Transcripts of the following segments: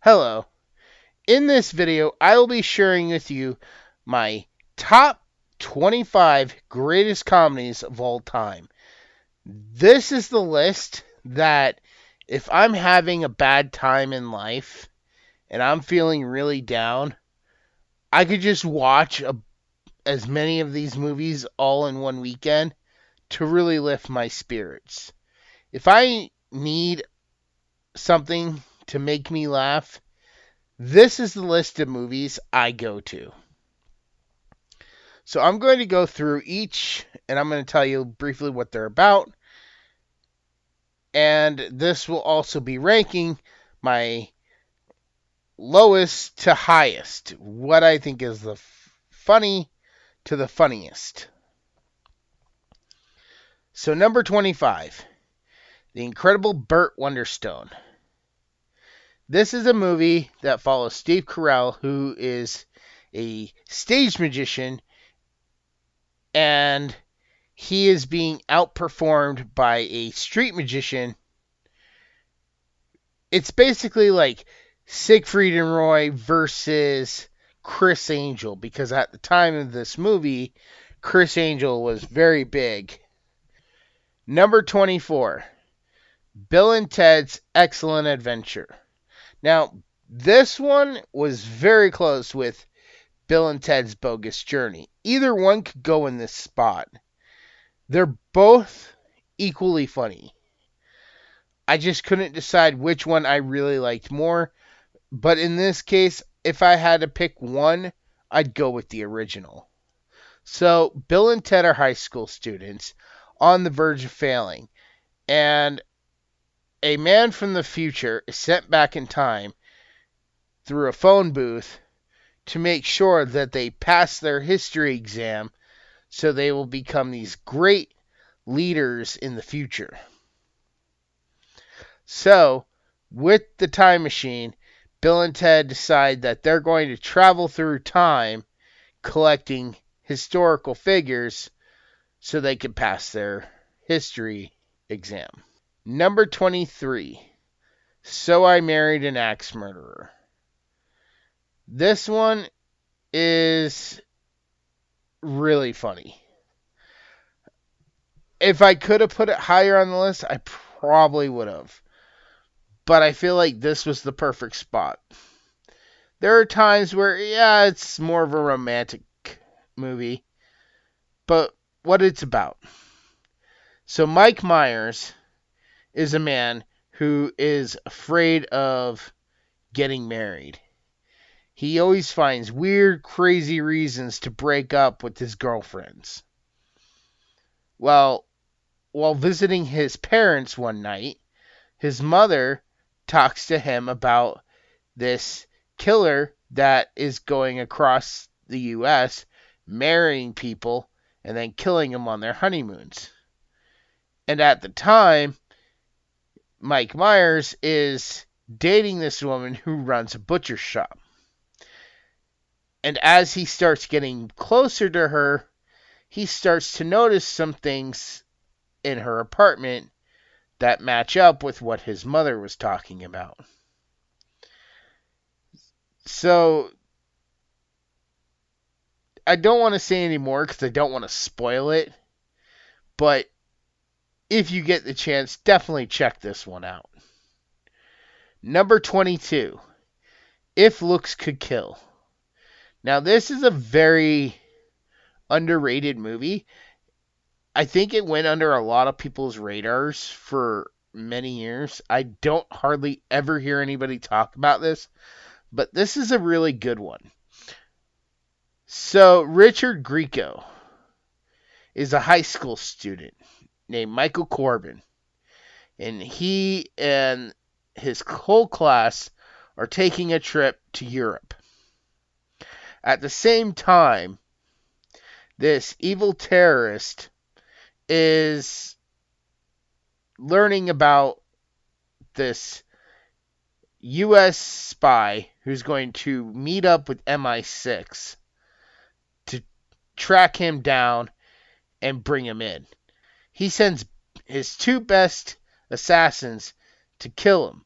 Hello. In this video, I will be sharing with you my top 25 greatest comedies of all time. This is the list that if I'm having a bad time in life and I'm feeling really down, I could just watch as many of these movies all in one weekend to really lift my spirits. If I need something to make me laugh, this is the list of movies I go to. So I'm going to go through each, and I'm going to tell you briefly what they're about. And this will also be ranking my lowest to highest, what I think is the funny to the funniest. So number 25, The Incredible Bert Wonderstone. This is a movie that follows Steve Carell, who is a stage magician, and he is being outperformed by a street magician. It's basically like Siegfried and Roy versus Chris Angel, because at the time of this movie, Chris Angel was very big. Number 24, Bill and Ted's Excellent Adventure. Now, this one was very close with Bill and Ted's Bogus Journey. Either one could go in this spot. They're both equally funny. I just couldn't decide which one I really liked more. But in this case, if I had to pick one, I'd go with the original. So, Bill and Ted are high school students on the verge of failing. And a man from the future is sent back in time through a phone booth to make sure that they pass their history exam so they will become these great leaders in the future. So, with the time machine, Bill and Ted decide that they're going to travel through time collecting historical figures so they can pass their history exam. Number 23, So I Married an Axe Murderer. This one is really funny. If I could have put it higher on the list, I probably would have. But I feel like this was the perfect spot. There are times where, yeah, it's more of a romantic movie, but what it's about. So Mike Myers is a man who is afraid of getting married. He always finds weird, crazy reasons to break up with his girlfriends. Well, while visiting his parents one night, his mother talks to him about this killer that is going across the U.S., marrying people, and then killing them on their honeymoons. And at the time, Mike Myers is dating this woman who runs a butcher shop. And as he starts getting closer to her, he starts to notice some things in her apartment that match up with what his mother was talking about. So, I don't want to say any more because I don't want to spoil it. But if you get the chance, definitely check this one out. Number 22, If Looks Could Kill. Now, this is a very underrated movie. I think it went under a lot of people's radars for many years. I don't hardly ever hear anybody talk about this, but this is a really good one. So, Richard Grieco is a high school student named Michael Corbin, and he and his whole class are taking a trip to Europe. At the same time, this evil terrorist is learning about this U.S. spy who's going to meet up with MI6 to track him down and bring him in. He sends his two best assassins to kill him,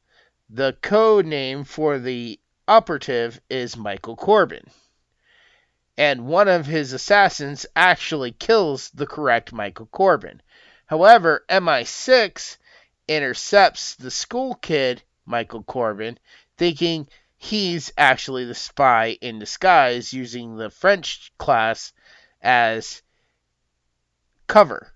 The code name for the operative is Michael Corbin. And one of his assassins actually kills the correct Michael Corbin. However, MI6 intercepts the school kid, Michael Corbin, thinking he's actually the spy in disguise, using the French class as cover.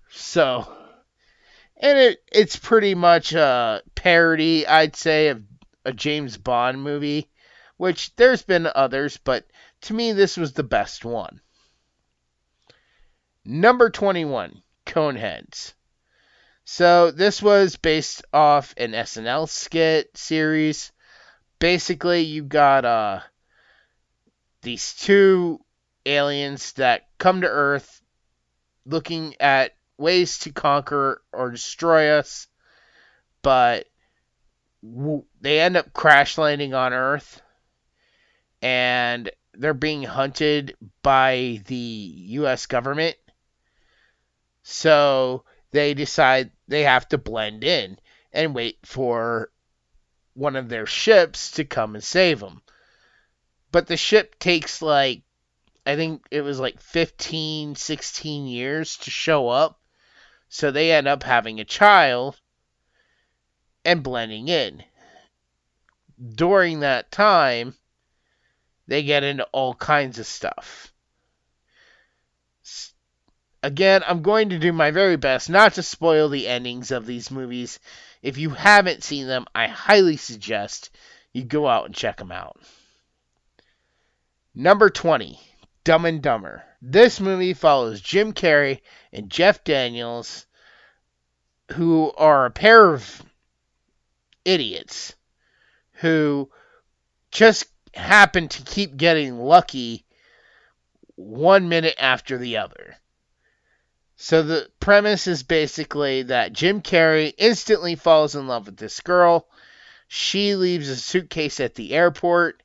And it's pretty much a parody, I'd say, of a James Bond movie, which there's been others, but to me this was the best one. Number 21, Coneheads. So this was based off an SNL skit series. Basically, you got these two aliens that come to Earth looking at ways to conquer or destroy us, but they end up crash landing on Earth, and they're being hunted by the U.S. government. So they decide they have to blend in and wait for one of their ships to come and save them. But the ship takes I think it was 15, 16 years to show up. So they end up having a child and blending in. During that time, they get into all kinds of stuff. Again, I'm going to do my very best not to spoil the endings of these movies. If you haven't seen them, I highly suggest you go out and check them out. Number 20, Dumb and Dumber. This movie follows Jim Carrey and Jeff Daniels, who are a pair of idiots who just happen to keep getting lucky 1 minute after the other. So the premise is basically that Jim Carrey instantly falls in love with this girl. She leaves a suitcase at the airport.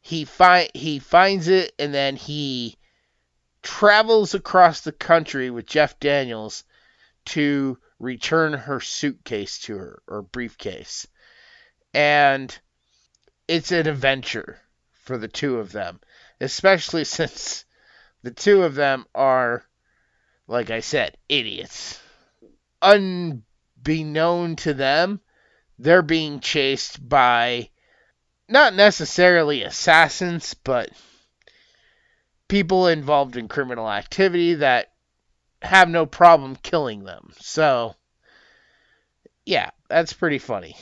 He finds it, and then he travels across the country with Jeff Daniels to return her suitcase to her, or briefcase. And it's an adventure for the two of them, especially since the two of them are, like I said, idiots. Unbeknown to them, they're being chased by not necessarily assassins, but people involved in criminal activity that have no problem killing them. So, yeah, that's pretty funny.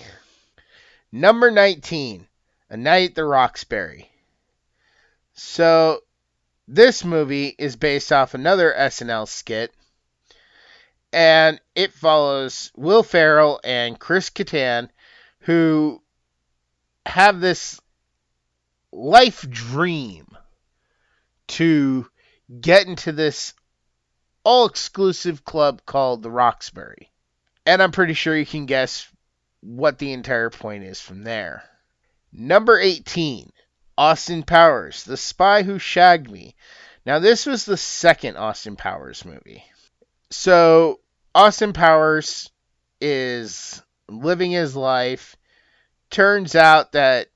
Number 19, A Knight the Roxbury. So, this movie is based off another SNL skit, and it follows Will Ferrell and Chris Kattan, who have this life dream to get into this all-exclusive club called the Roxbury. And I'm pretty sure you can guess what the entire point is from there. Number 18, Austin Powers, The Spy Who Shagged Me. Now, this was the second Austin Powers movie. So, Austin Powers is living his life. Turns out that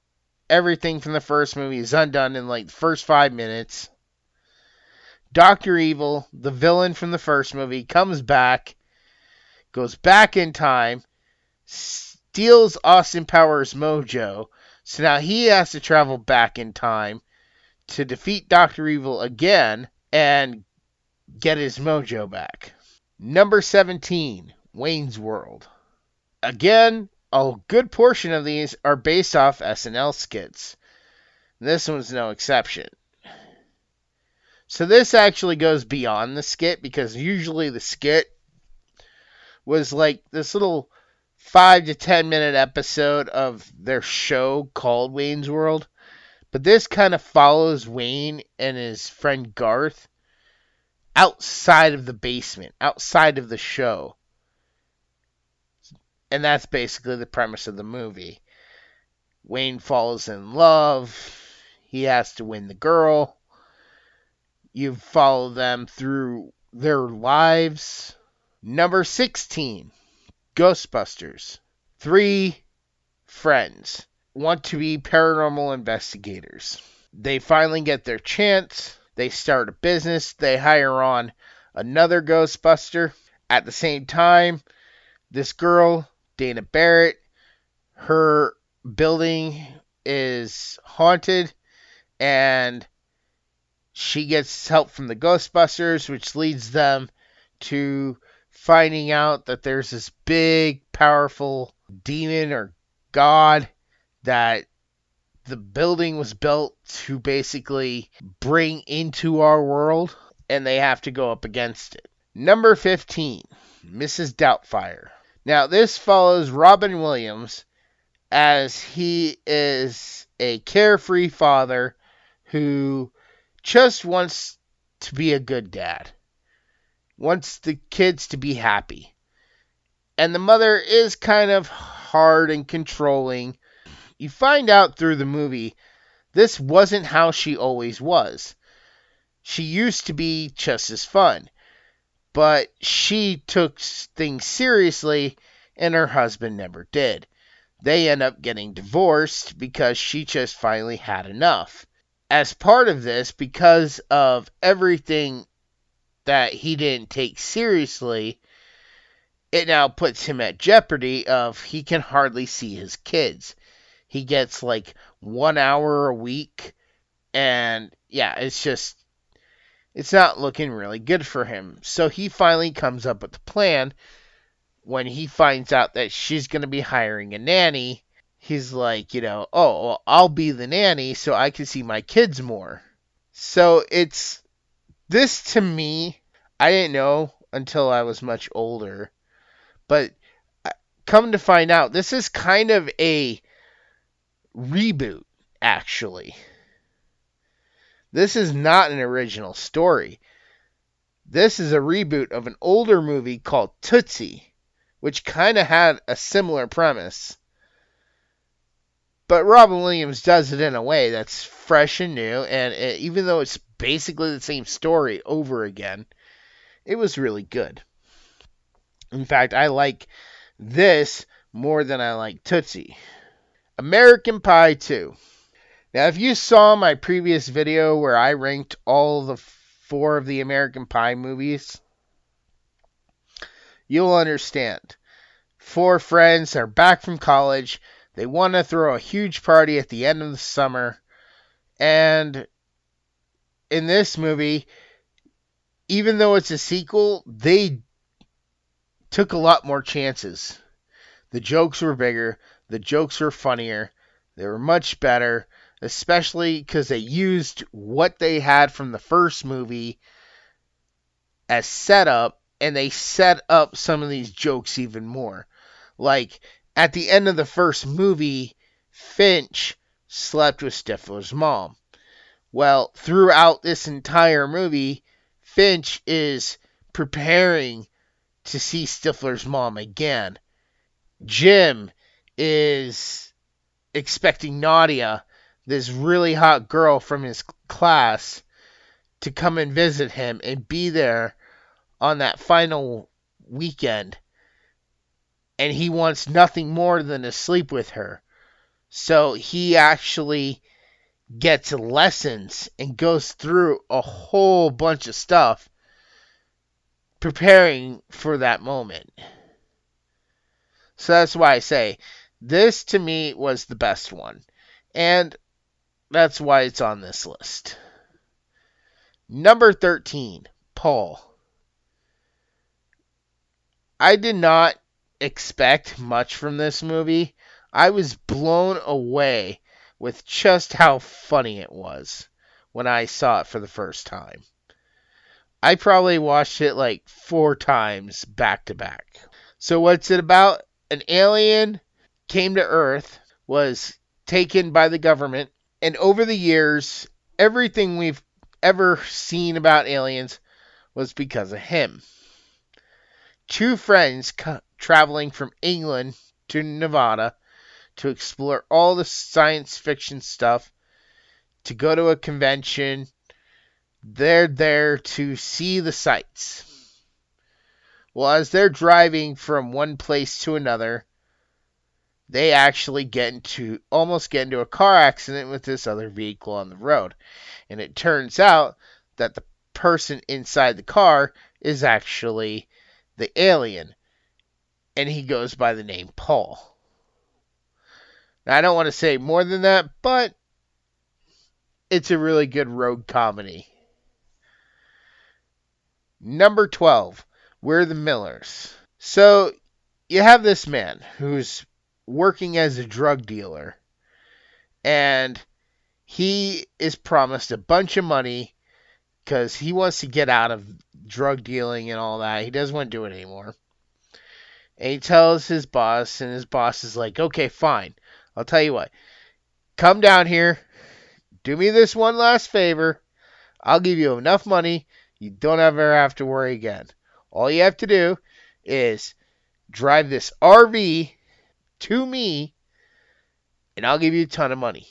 everything from the first movie is undone in the first 5 minutes. Dr. Evil, the villain from the first movie, comes back, goes back in time, steals Austin Powers' mojo, so now he has to travel back in time to defeat Dr. Evil again and get his mojo back. Number 17, Wayne's World. Again, a good portion of these are based off SNL skits. This one's no exception. So this actually goes beyond the skit, because usually the skit was this little 5 to 10 minute episode of their show called Wayne's World. But this kind of follows Wayne and his friend Garth outside of the basement, outside of the show. And that's basically the premise of the movie. Wayne falls in love. He has to win the girl. You follow them through their lives. Number 16, Ghostbusters. 3 friends want to be paranormal investigators. They finally get their chance. They start a business. They hire on another Ghostbuster. At the same time, this girl, Dana Barrett, her building is haunted, and she gets help from the Ghostbusters, which leads them to finding out that there's this big, powerful demon or god that the building was built to basically bring into our world, and they have to go up against it. Number 15, Mrs. Doubtfire. Now, this follows Robin Williams as he is a carefree father who just wants to be a good dad, wants the kids to be happy. And the mother is kind of hard and controlling. You find out through the movie, this wasn't how she always was. She used to be just as fun, but she took things seriously, and her husband never did. They end up getting divorced because she just finally had enough. As part of this, because of everything that he didn't take seriously, it now puts him at jeopardy of he can hardly see his kids. He gets like 1 hour a week, and yeah, it's not looking really good for him. So he finally comes up with a plan. When he finds out that she's going to be hiring a nanny, he's like, oh, well, I'll be the nanny so I can see my kids more. So it's, this to me, I didn't know until I was much older, but come to find out, this is kind of a reboot, actually. This is not an original story. This is a reboot of an older movie called Tootsie, which kind of had a similar premise. But Robin Williams does it in a way that's fresh and new, and even though it's basically the same story over again, it was really good. In fact, I like this more than I like Tootsie. American Pie 2. Now, if you saw my previous video where I ranked all the 4 of the American Pie movies, you'll understand. 4 friends are back from college. They want to throw a huge party at the end of the summer. And in this movie, even though it's a sequel, they took a lot more chances. The jokes were bigger. The jokes were funnier. They were much better, especially because they used what they had from the first movie as setup, and they set up some of these jokes even more. Like, at the end of the first movie, Finch slept with Stifler's mom. Well, throughout this entire movie, Finch is preparing to see Stifler's mom again. Jim is expecting Nadia, this really hot girl from his class, to come and visit him and be there on that final weekend. And he wants nothing more than to sleep with her. So he actually gets lessons and goes through a whole bunch of stuff preparing for that moment. So that's why I say this to me was the best one. And that's why it's on this list. Number 13, Paul. I did not expect much from this movie. I was blown away with just how funny it was when I saw it for the first time. I probably watched it like 4 times back to back. So what's it about? An alien came to Earth, was taken by the government, and over the years, everything we've ever seen about aliens was because of him. 2 friends traveling from England to Nevada to explore all the science fiction stuff, to go to a convention. They're there to see the sights. Well, as they're driving from one place to another, they actually almost get into a car accident with this other vehicle on the road. And it turns out that the person inside the car is actually the alien. And he goes by the name Paul. Now, I don't want to say more than that, but it's a really good road comedy. Number 12, We're the Millers. So, you have this man who's working as a drug dealer, and he is promised a bunch of money because he wants to get out of drug dealing and all that. He doesn't want to do it anymore. And he tells his boss, and his boss is like, okay, fine. I'll tell you what. Come down here. Do me this one last favor. I'll give you enough money. You don't ever have to worry again. All you have to do is drive this RV to me, and I'll give you a ton of money.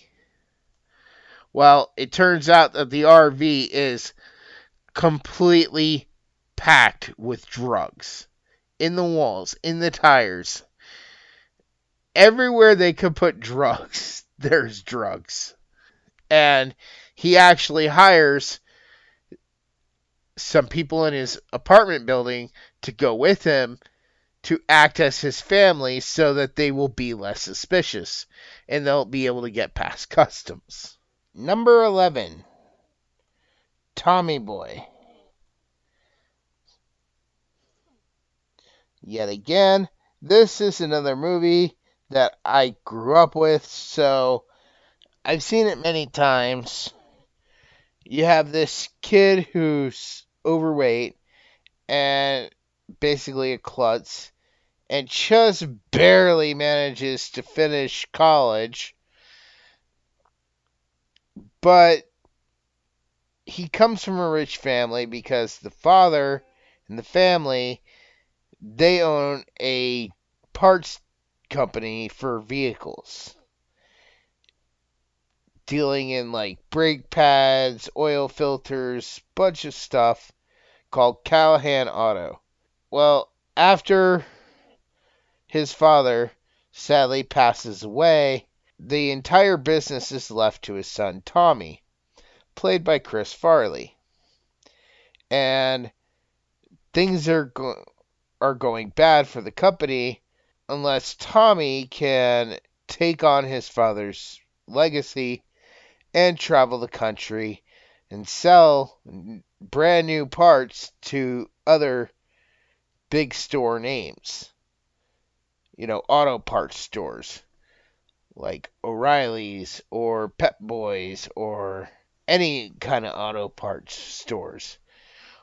Well, it turns out that the RV is completely packed with drugs. In the walls, in the tires. Everywhere they could put drugs, there's drugs. And he actually hires some people in his apartment building to go with him to act as his family so that they will be less suspicious and they'll be able to get past customs. Number 11, Tommy Boy. Yet again, this is another movie that I grew up with, so I've seen it many times. You have this kid who's overweight and basically a klutz and just barely manages to finish college, but he comes from a rich family because the father and the family, they own a parts company for vehicles, dealing in like brake pads, oil filters, bunch of stuff called Callahan Auto. Well, after his father sadly passes away, the entire business is left to his son Tommy, played by Chris Farley. And things are going bad for the company unless Tommy can take on his father's legacy and travel the country and sell brand new parts to other big store names. You know, auto parts stores like O'Reilly's or Pep Boys or any kind of auto parts stores.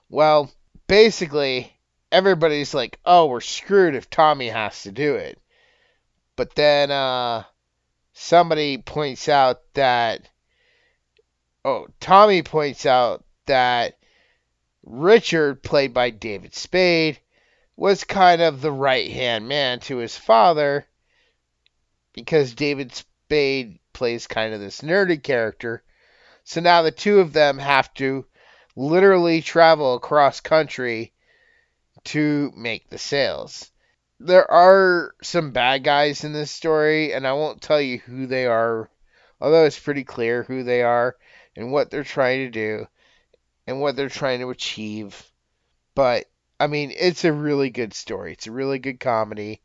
Well, basically, everybody's like, oh, we're screwed if Tommy has to do it. But then somebody points out that, Tommy points out that Richard, played by David Spade, was kind of the right-hand man to his father because David Spade plays kind of this nerdy character. So now the two of them have to literally travel across country to make the sales. There are some bad guys in this story, and I won't tell you who they are, although it's pretty clear who they are and what they're trying to do and what they're trying to achieve. But, I mean, it's a really good story. It's a really good comedy.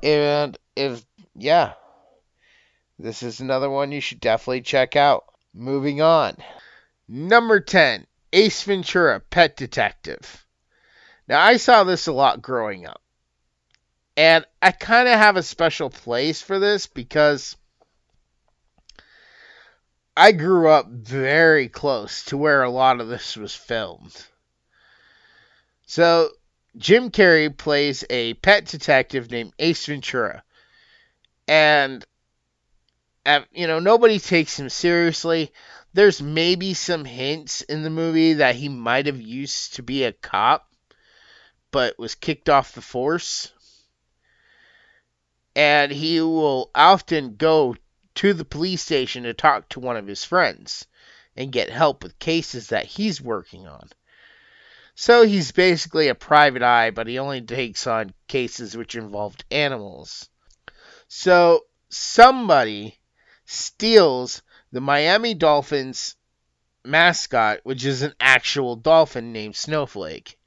And this is another one you should definitely check out. Moving on. Number 10, Ace Ventura, Pet Detective. Now, I saw this a lot growing up. And I kind of have a special place for this because I grew up very close to where a lot of this was filmed. So, Jim Carrey plays a pet detective named Ace Ventura. And, nobody takes him seriously. There's maybe some hints in the movie that he might have used to be a cop, but was kicked off the force. And he will often go to the police station to talk to one of his friends and get help with cases that he's working on. So he's basically a private eye, but he only takes on cases which involved animals. So somebody steals the Miami Dolphins mascot, which is an actual dolphin named Snowflake.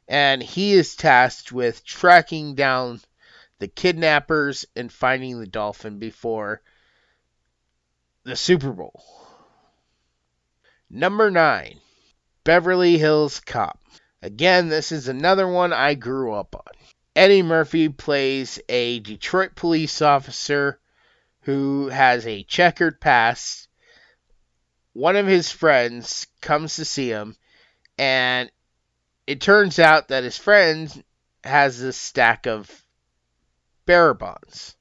And he is tasked with tracking down the kidnappers and finding the dolphin before the Super Bowl. Number 9, Beverly Hills Cop. Again, this is another one I grew up on. Eddie Murphy plays a Detroit police officer who has a checkered past. One of his friends comes to see him, and it turns out that his friend has this stack of bearer bonds.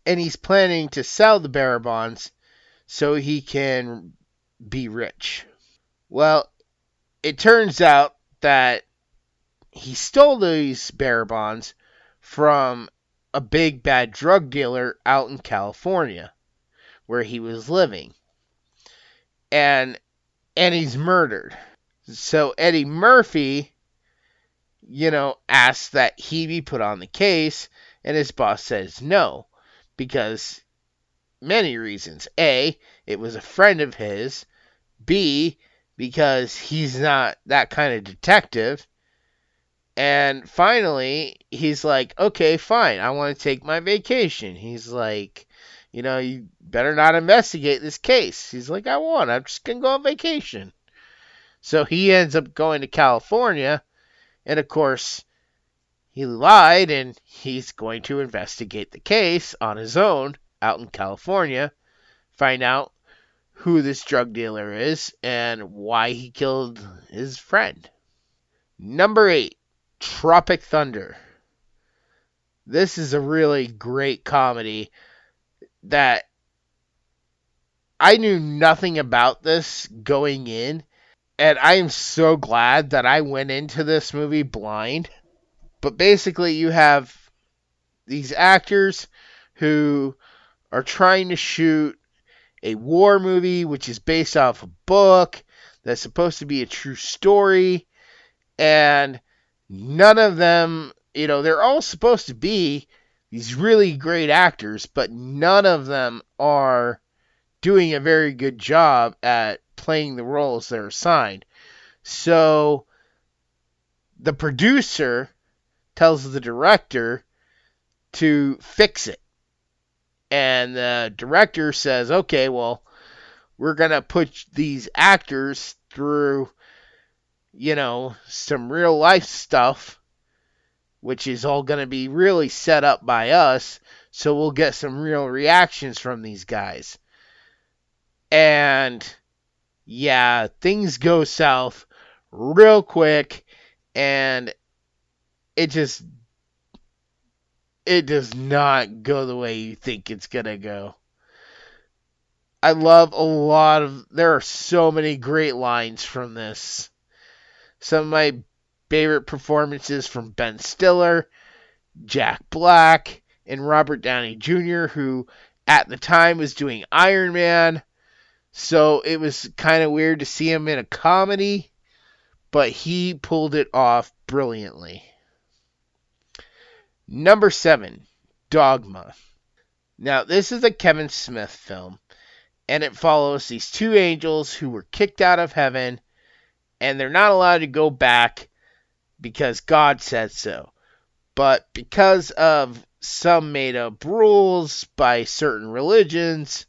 And he's planning to sell the bearer bonds so he can be rich. Well, it turns out that he stole these bearer bonds from a big bad drug dealer out in California where he was living. And he's murdered. So Eddie Murphy, asks that he be put on the case, and his boss says no, because many reasons. A, it was a friend of his. B, because he's not that kind of detective. And finally, he's like, okay, fine, I want to take my vacation. He's like, you better not investigate this case. He's like, I won't. I'm just going to go on vacation. So he ends up going to California, and of course, he lied, and he's going to investigate the case on his own out in California, find out who this drug dealer is and why he killed his friend. Number 8, Tropic Thunder. This is a really great comedy that I knew nothing about this going in, and I am so glad that I went into this movie blind. But basically, you have these actors who are trying to shoot a war movie, which is based off a book that's supposed to be a true story, and none of them, they're all supposed to be these really great actors, but none of them are doing a very good job at playing the roles they're assigned. So the producer tells the director to fix it. And the director says, okay, well, we're going to put these actors through, some real life stuff, which is all going to be really set up by us, so we'll get some real reactions from these guys. And yeah, things go south real quick, and it does not go the way you think it's going to go. I love there are so many great lines from this. Some of my favorite performances from Ben Stiller, Jack Black, and Robert Downey Jr., who at the time was doing Iron Man. So it was kind of weird to see him in a comedy, but he pulled it off brilliantly. Number 7, Dogma. Now, this is a Kevin Smith film, and it follows these two angels who were kicked out of heaven, and they're not allowed to go back because God said so. But because of some made-up rules by certain religions,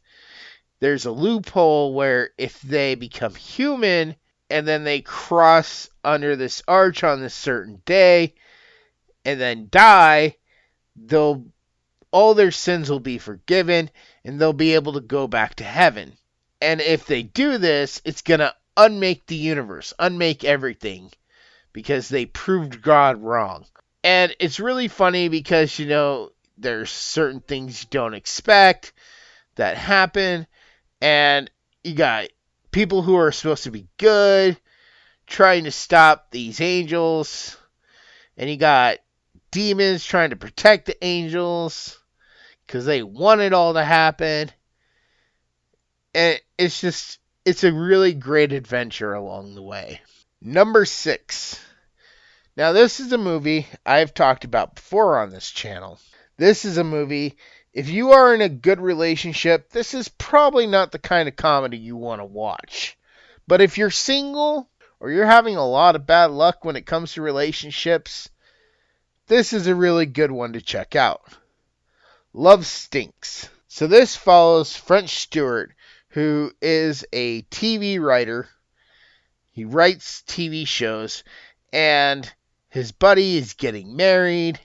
there's a loophole where if they become human and then they cross under this arch on this certain day and then die, all their sins will be forgiven and they'll be able to go back to heaven. And if they do this, it's going to unmake the universe, unmake everything, because they proved God wrong. And it's really funny because, there's certain things you don't expect that happen. And you got people who are supposed to be good trying to stop these angels. And you got demons trying to protect the angels because they want it all to happen. And it's a really great adventure along the way. Number 6. Now, this is a movie I've talked about before on this channel. This is a movie. If you are in a good relationship, this is probably not the kind of comedy you want to watch. But if you're single or you're having a lot of bad luck when it comes to relationships, this is a really good one to check out. Love Stinks. So this follows French Stewart, who is a TV writer. He writes TV shows, and his buddy is getting married,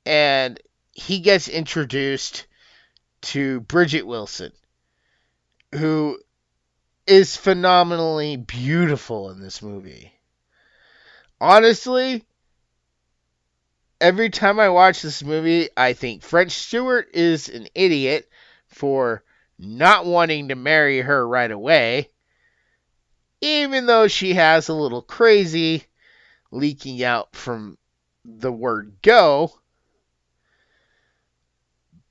and he gets introduced to Bridget Wilson, who is phenomenally beautiful in this movie. Honestly, every time I watch this movie, I think French Stewart is an idiot for not wanting to marry her right away, even though she has a little crazy leaking out from the word go.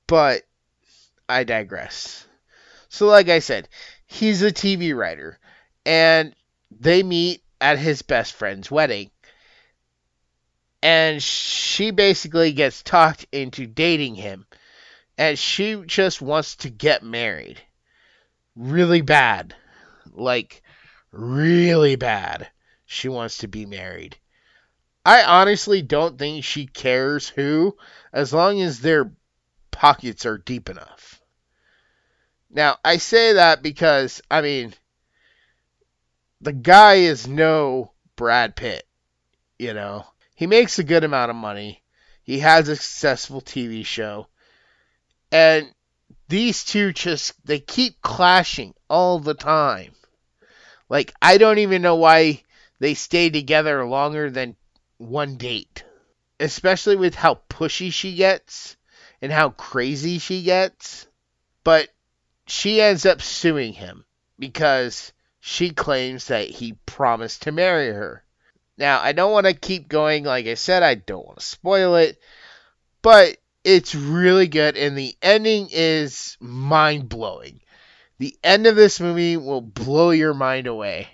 But I digress. So like I said, he's a TV writer, and they meet at his best friend's wedding. And she basically gets talked into dating him, and she just wants to get married. Really bad. Like, really bad. She wants to be married. I honestly don't think she cares who, as long as their pockets are deep enough. Now, I say that because, I mean, the guy is no Brad Pitt, you know. He makes a good amount of money. He has a successful TV show. And these two they keep clashing all the time. Like, I don't even know why they stay together longer than one date. Especially with how pushy she gets and how crazy she gets. But she ends up suing him because she claims that he promised to marry her. Now, I don't want to keep going. Like I said, I don't want to spoil it. But it's really good, and the ending is mind-blowing. The end of this movie will blow your mind away.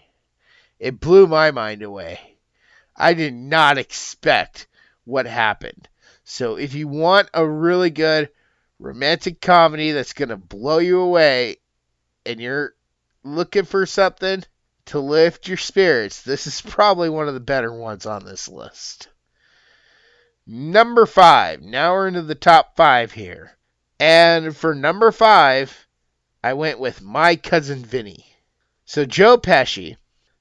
It blew my mind away. I did not expect what happened. So if you want a really good romantic comedy that's going to blow you away, and you're looking for something to lift your spirits, this is probably one of the better ones on this list. Number 5. Now we're into the top 5 here. And for number 5, I went with My Cousin Vinny. So Joe Pesci.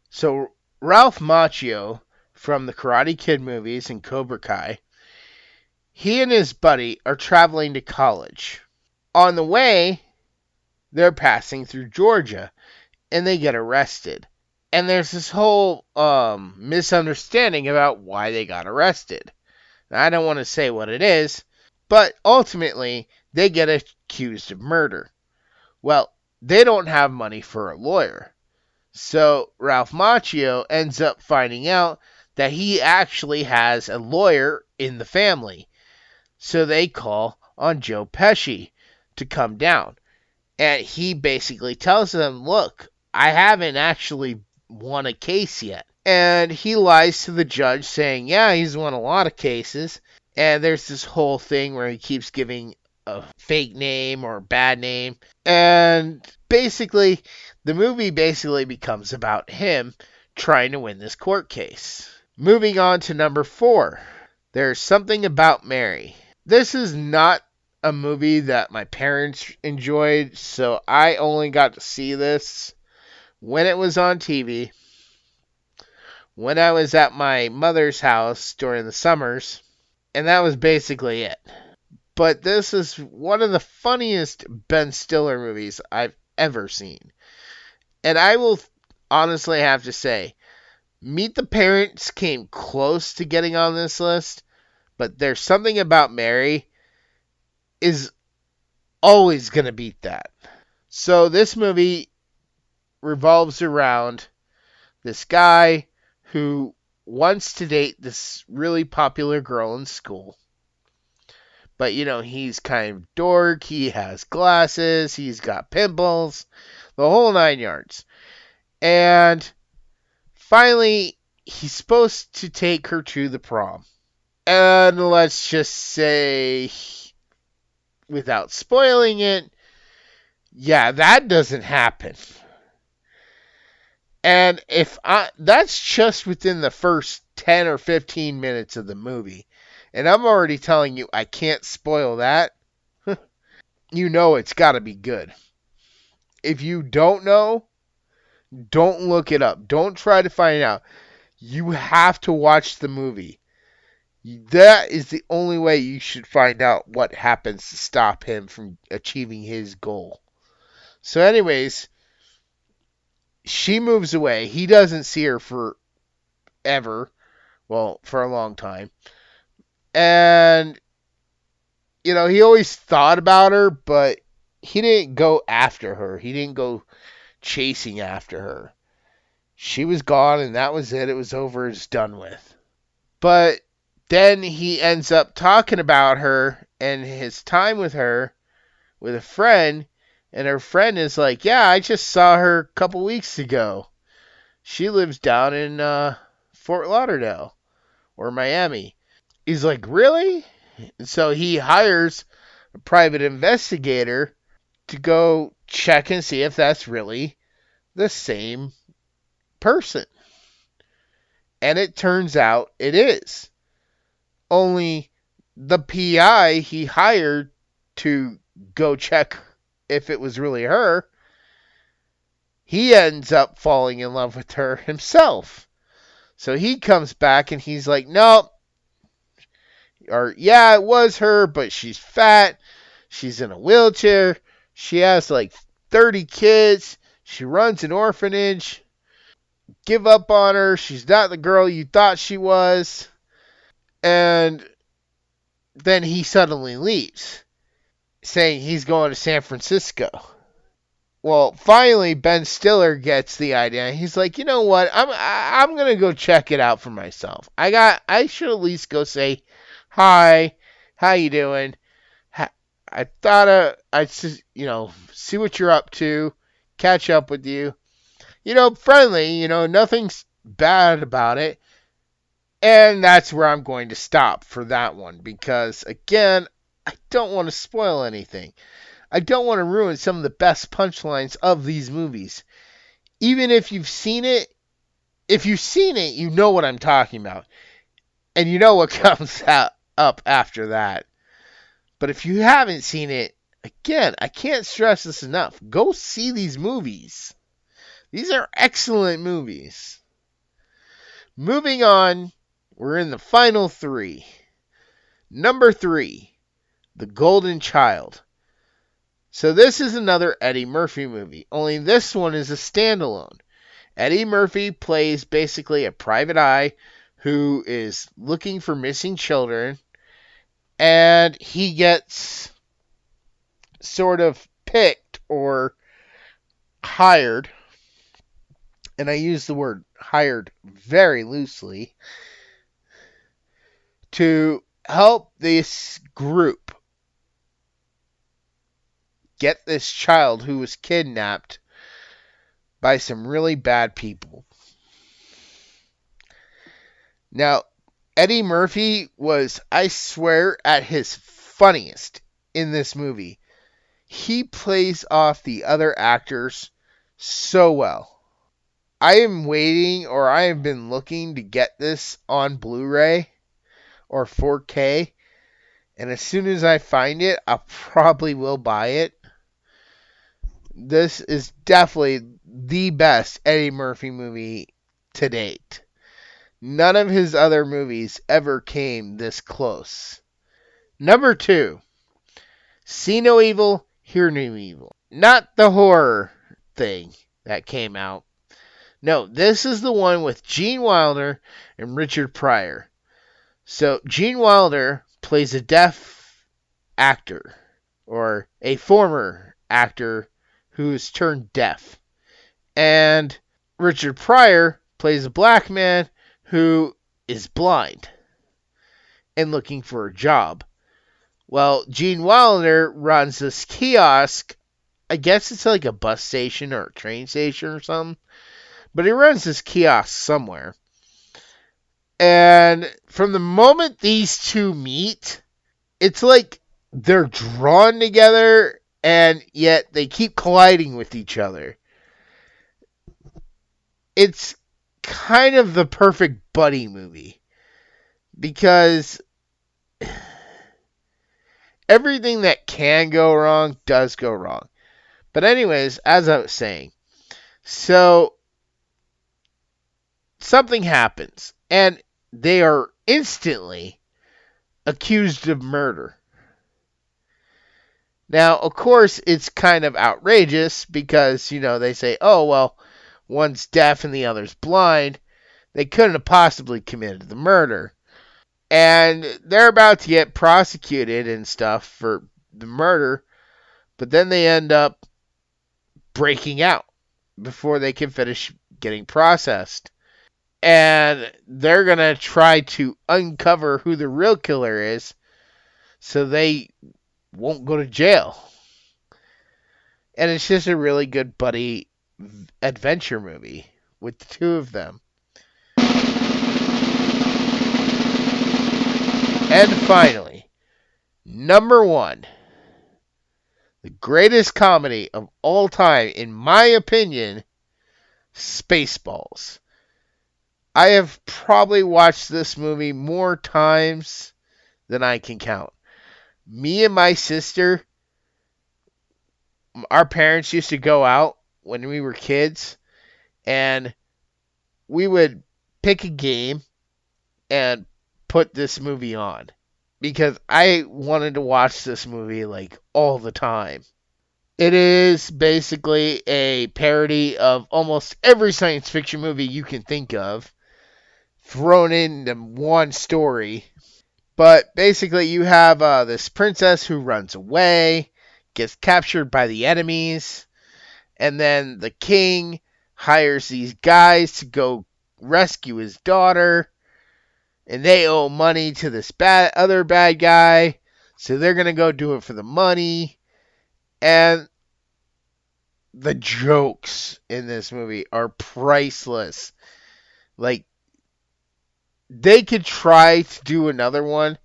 So Ralph Macchio from the Karate Kid movies and Cobra Kai. He and his buddy are traveling to college. On the way, they're passing through Georgia, and they get arrested. And there's this whole misunderstanding about why they got arrested. Now, I don't want to say what it is, but ultimately, they get accused of murder. Well, they don't have money for a lawyer. So Ralph Macchio ends up finding out that he actually has a lawyer in the family. So they call on Joe Pesci to come down. And he basically tells them, look, I haven't actually won a case yet. And he lies to the judge saying, yeah, he's won a lot of cases. And there's this whole thing where he keeps giving a fake name or a bad name. And basically, the movie basically becomes about him trying to win this court case. Moving on to number 4. There's Something About Mary. This is not a movie that my parents enjoyed, so I only got to see this when it was on TV, when I was at my mother's house during the summers, and that was basically it. But this is one of the funniest Ben Stiller movies I've ever seen. And I will honestly have to say, Meet the Parents came close to getting on this list, but There's Something About Mary is always going to beat that. So this movie revolves around this guy who wants to date this really popular girl in school. But, you know, he's kind of dork, he has glasses, he's got pimples, the whole 9 yards. And finally, he's supposed to take her to the prom. And let's just say without spoiling it, yeah, that doesn't happen. And that's just within the first 10 or 15 minutes of the movie. And I'm already telling you I can't spoil that. You know it's got to be good. If you don't know, don't look it up. Don't try to find out. You have to watch the movie. That is the only way you should find out what happens to stop him from achieving his goal. So anyways, she moves away. He doesn't see her forever. Well, for a long time. And, he always thought about her, but he didn't go after her. He didn't go chasing after her. She was gone, and that was it. It was over. It's done with. But then he ends up talking about her and his time with her with a friend, and her friend is like, yeah, I just saw her a couple weeks ago. She lives down in Fort Lauderdale or Miami. He's like, really? And so he hires a private investigator to go check and see if that's really the same person. And it turns out it is. Only the PI he hired to go check if it was really her, he ends up falling in love with her himself. So he comes back and he's like, nope. Or, yeah, it was her, but she's fat. She's in a wheelchair. She has like 30 kids. She runs an orphanage. Give up on her. She's not the girl you thought she was. And then he suddenly leaves, saying he's going to San Francisco. Well, finally, Ben Stiller gets the idea. He's like, you know what? I'm gonna go check it out for myself. I should at least go say, hi, how you doing? I thought I'd see what you're up to, catch up with you. Friendly. Nothing's bad about it. And that's where I'm going to stop for that one because, again, I don't want to spoil anything. I don't want to ruin some of the best punchlines of these movies. Even if you've seen it, you know what I'm talking about. And you know what comes up after that. But if you haven't seen it, again, I can't stress this enough. Go see these movies. These are excellent movies. Moving on, we're in the final three. Number 3, The Golden Child. So this is another Eddie Murphy movie, only this one is a standalone. Eddie Murphy plays basically a private eye who is looking for missing children, and he gets sort of picked or hired, and I use the word hired very loosely, to help this group get this child who was kidnapped by some really bad people. Now, Eddie Murphy was, I swear, at his funniest in this movie. He plays off the other actors so well. I am waiting, or I have been looking to get this on Blu-ray or 4K, and as soon as I find it, I probably will buy it. This is definitely the best Eddie Murphy movie to date. None of his other movies ever came this close. Number 2, See No Evil, Hear No Evil. Not the horror thing that came out. No, this is the one with Gene Wilder and Richard Pryor. So, Gene Wilder plays a deaf actor, or a former actor who's turned deaf. And Richard Pryor plays a black man who is blind and looking for a job. Well, Gene Wilder runs this kiosk. I guess it's like a bus station or a train station or something. But he runs this kiosk somewhere. And from the moment these two meet, it's like they're drawn together, and yet they keep colliding with each other. It's kind of the perfect buddy movie because everything that can go wrong does go wrong. But anyways, as I was saying, so something happens and they are instantly accused of murder. Now, of course, it's kind of outrageous because, they say, oh, well, one's deaf and the other's blind. They couldn't have possibly committed the murder. And they're about to get prosecuted and stuff for the murder, but then they end up breaking out before they can finish getting processed. And they're going to try to uncover who the real killer is so they won't go to jail. And it's just a really good buddy adventure movie with the two of them. And finally, number one, the greatest comedy of all time, in my opinion, Spaceballs. I have probably watched this movie more times than I can count. Me and my sister, our parents used to go out when we were kids, and we would pick a game and put this movie on because I wanted to watch this movie like all the time. It is basically a parody of almost every science fiction movie you can think of, thrown into one story. But basically, you have this princess who runs away, gets captured by the enemies, and then the king hires these guys to go rescue his daughter, and they owe money to this other bad guy, so they're going to go do it for the money. And the jokes in this movie are priceless. Like, they could try to do another one.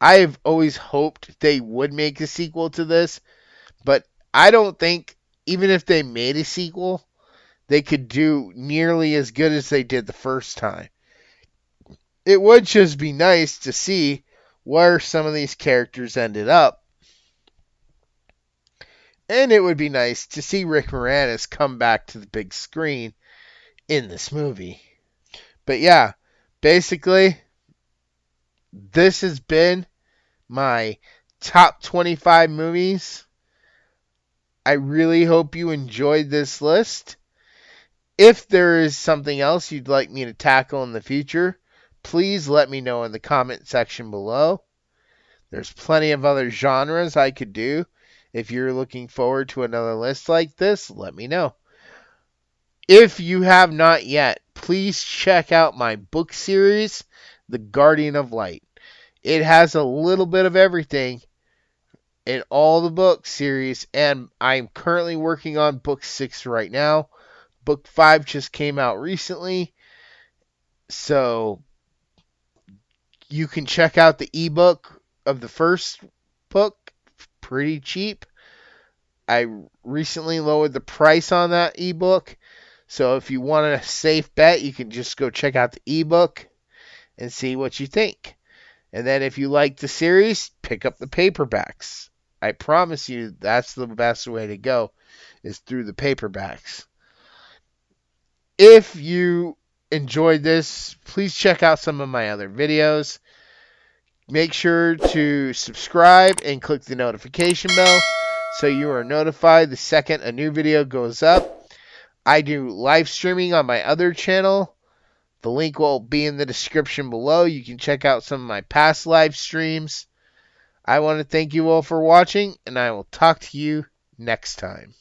I've always hoped they would make a sequel to this, but I don't think, even if they made a sequel, they could do nearly as good as they did the first time. It would just be nice to see where some of these characters ended up. And it would be nice to see Rick Moranis come back to the big screen in this movie. But yeah, basically, this has been my top 25 movies. I really hope you enjoyed this list. If there is something else you'd like me to tackle in the future, please let me know in the comment section below. There's plenty of other genres I could do. If you're looking forward to another list like this, let me know. If you have not yet, please check out my book series, The Guardian of Light. It has a little bit of everything in all the book series, and I'm currently working on book 6 right now. Book 5 just came out recently, so you can check out the ebook of the first book, pretty cheap. I recently lowered the price on that ebook, so if you want a safe bet, you can just go check out the ebook and see what you think. And then if you like the series, pick up the paperbacks. I promise you that's the best way to go, is through the paperbacks. If you enjoyed this, please check out some of my other videos. Make sure to subscribe and click the notification bell so you are notified the second a new video goes up. I do live streaming on my other channel. The link will be in the description below. You can check out some of my past live streams. I want to thank you all for watching, and I will talk to you next time.